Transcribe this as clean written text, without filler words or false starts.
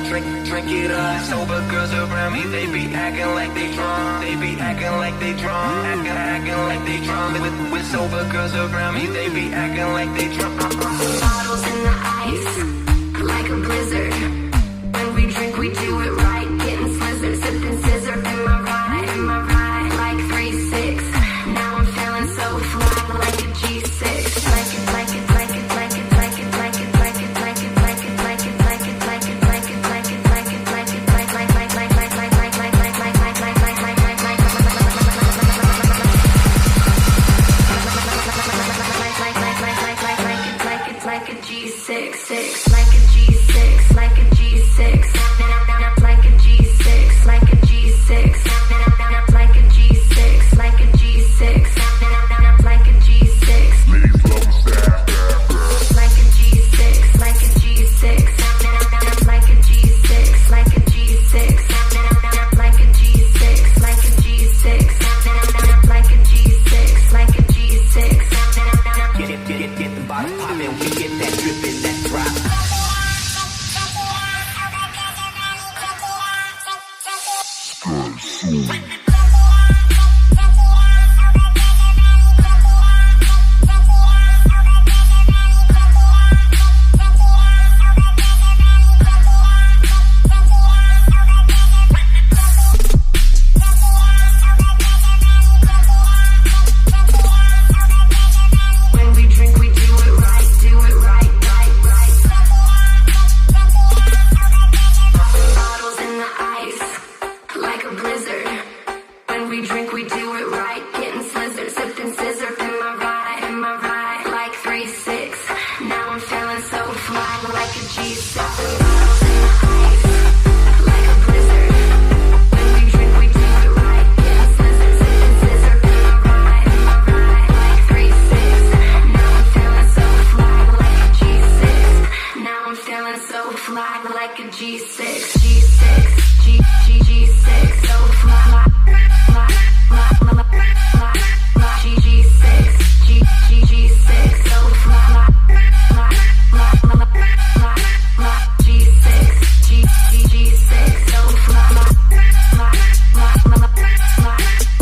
drink it up. Sober girls around me, they be acting like they drunk. They be acting like they drunk, acting like they drunk. With sober girls around me, they be acting like they drunk. Bottles in the ice, like a blizzard. When we drink, we do it right, getting slizzard, sipping scissor. Am I right, like 3-6. Now I'm feeling so fly, like a G6. Like it, like it, like it, like it, like it, like it, like it, like it, like it, like it, like it, like it, like it, like it, like it, like it, like like like like like like like like like like like like like like like a G6, like a G6, like a G6, like a G6, like a G6, like a G6, like a G6, like a G6. Ladies love the staff. Like a G6, like a G6, like a G6, like a G6, like a G6, like a G6, like a G6, like a G6. Get the bottle poppin', we get that drippin', that drop. When we drink, we do it right, right, right. Bottles in the ice, like a blizzard. When we drink, we do it right, getting slizzard, sipping scissor. Am I right, like 3-6. Now I'm feeling so fly, like a G7. Bottles in the ice, like a blizzard. When we drink, we do it right, getting slizzard, sipping scissor. Am I right, like 3-6. Now I'm feeling so fly, like a G6. Now I'm feeling so fly, like a G6.